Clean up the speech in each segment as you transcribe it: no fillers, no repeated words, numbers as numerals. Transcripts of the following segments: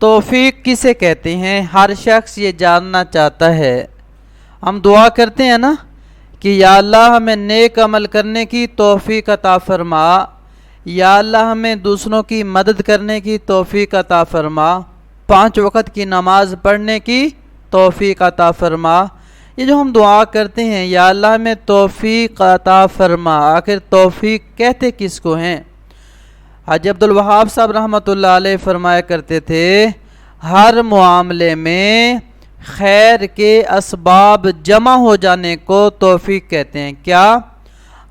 توفیق کسے کہتے ہیں؟ ہر شخص یہ جاننا چاہتا ہے۔ ہم دعا کرتے ہیں نا کہ یا اللہ ہمیں نیک عمل کرنے کی توفیق عطا فرما، یا اللہ ہمیں دوسروں کی مدد کرنے کی توفیق عطا فرما، 5 وقت کی نماز پڑھنے کی توفیق عطا فرما۔ یہ جو ہم دعا کرتے ہیں یا اللہ ہمیں توفیق عطا فرما، آخر توفیق کہتے کس کو ہیں؟ حاجی عبدالوہاب صاحب رحمۃ اللہ علیہ فرمایا کرتے تھے ہر معاملے میں خیر کے اسباب جمع ہو جانے کو توفیق کہتے ہیں۔ کیا؟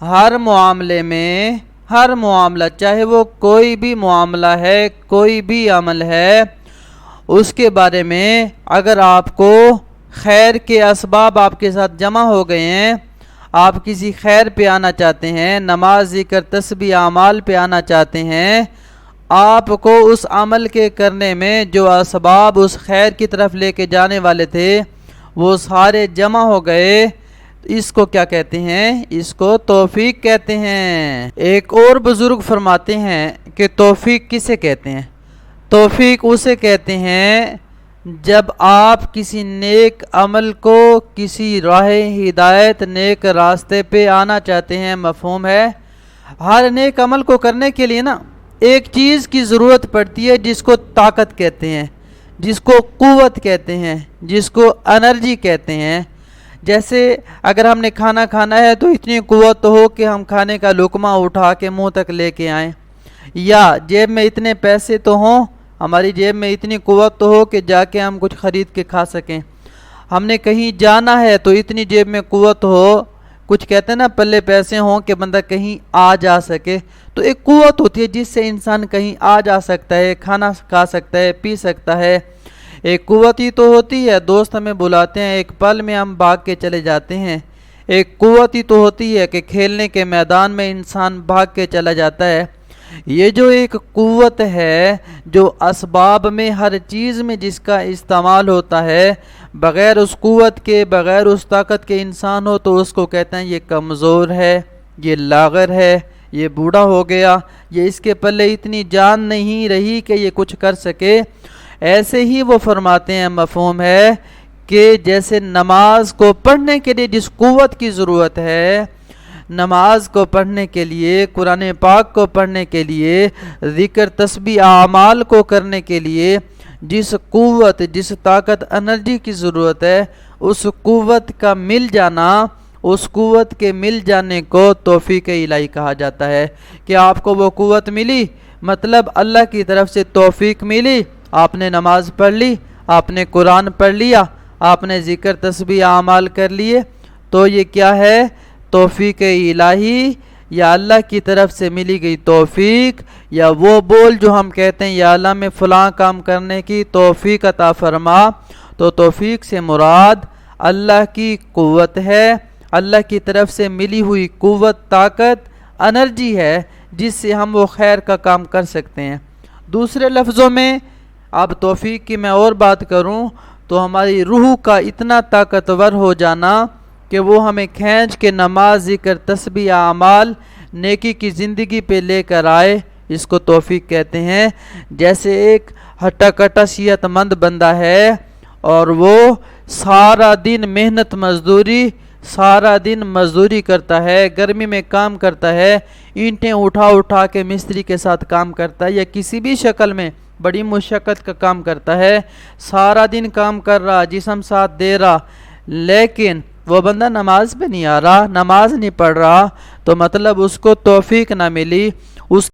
ہر معاملے میں، ہر معاملہ چاہے وہ کوئی بھی معاملہ ہے، کوئی بھی عمل ہے، اس کے بارے میں اگر آپ کو خیر کے اسباب آپ کے ساتھ جمع ہو گئے ہیں، آپ کسی خیر پہ آنا چاہتے ہیں، نماز، ذکر، تسبیح، اعمال پہ آنا چاہتے ہیں، آپ کو اس عمل کے کرنے میں جو اسباب اس خیر کی طرف لے کے جانے والے تھے وہ سارے جمع ہو گئے، اس کو کیا کہتے ہیں؟ اس کو توفیق کہتے ہیں۔ ایک اور بزرگ فرماتے ہیں کہ توفیق کسے کہتے ہیں؟ توفیق اسے کہتے ہیں جب آپ کسی نیک عمل کو، کسی راہ ہدایت، نیک راستے پہ آنا چاہتے ہیں۔ مفہوم ہے؟ ہر نیک عمل کو کرنے کے لیے نا ایک چیز کی ضرورت پڑتی ہے جس کو طاقت کہتے ہیں، جس کو قوت کہتے ہیں، جس کو انرجی کہتے ہیں۔ جیسے اگر ہم نے کھانا کھانا ہے تو اتنی قوت ہو کہ ہم کھانے کا لقمہ اٹھا کے منہ تک لے کے آئیں، یا جیب میں اتنے پیسے تو ہوں، ہماری جیب میں اتنی قوت تو ہو کہ جا کے ہم کچھ خرید کے کھا سکیں۔ ہم نے کہیں جانا ہے تو اتنی جیب میں قوت ہو، کچھ کہتے ہیں نا پلے پیسے ہوں کہ بندہ کہیں آ جا سکے، تو ایک قوت ہوتی ہے جس سے انسان کہیں آ جا سکتا ہے، کھانا کھا سکتا ہے، پی سکتا ہے۔ ایک قوت ہی تو ہوتی ہے، دوست ہمیں بلاتے ہیں ایک پل میں ہم بھاگ کے چلے جاتے ہیں۔ ایک قوت ہی تو ہوتی ہے کہ کھیلنے کے میدان میں انسان بھاگ کے چلا جاتا ہے۔ یہ جو ایک قوت ہے جو اسباب میں، ہر چیز میں جس کا استعمال ہوتا ہے، بغیر اس قوت کے، بغیر اس طاقت کے انسان ہو تو اس کو کہتے ہیں یہ کمزور ہے، یہ لاغر ہے، یہ بوڑھا ہو گیا، یہ اس کے پلے اتنی جان نہیں رہی کہ یہ کچھ کر سکے۔ ایسے ہی وہ فرماتے ہیں مفہوم ہے کہ جیسے نماز کو پڑھنے کے لیے جس قوت کی ضرورت ہے، نماز کو پڑھنے کے لیے، قرآن پاک کو پڑھنے کے لیے، ذکر، تسبیح، اعمال کو کرنے کے لیے جس قوت، جس طاقت، انرجی کی ضرورت ہے، اس قوت کا مل جانا، اس قوت کے مل جانے کو توفیق الہی کہا جاتا ہے۔ کہ آپ کو وہ قوت ملی، مطلب اللہ کی طرف سے توفیق ملی، آپ نے نماز پڑھ لی، آپ نے قرآن پڑھ لیا، آپ نے ذکر، تسبیح، اعمال کر لیے، تو یہ کیا ہے؟ توفیق الہی، یا اللہ کی طرف سے ملی گئی توفیق، یا وہ بول جو ہم کہتے ہیں یا اللہ میں فلاں کام کرنے کی توفیق عطا فرما۔ تو توفیق سے مراد اللہ کی قوت ہے، اللہ کی طرف سے ملی ہوئی قوت، طاقت، انرجی ہے جس سے ہم وہ خیر کا کام کر سکتے ہیں۔ دوسرے لفظوں میں اب توفیق کی میں اور بات کروں تو ہماری روح کا اتنا طاقتور ہو جانا کہ وہ ہمیں کھینچ کے نماز، ذکر، تسبیح، اعمال، نیکی کی زندگی پہ لے کر آئے، اس کو توفیق کہتے ہیں۔ جیسے ایک ہٹا کٹا صحت مند بندہ ہے اور وہ سارا دن محنت مزدوری، سارا دن مزدوری کرتا ہے، گرمی میں کام کرتا ہے، اینٹیں اٹھا اٹھا کے مستری کے ساتھ کام کرتا ہے، یا کسی بھی شکل میں بڑی مشقت کا کام کرتا ہے، سارا دن کام کر رہا، جسم ساتھ دے رہا، لیکن وہ بندہ نماز پہ نہیں آ رہا، نماز نہیں پڑھ رہا، تو مطلب اس کو توفیق نہ ملی، اس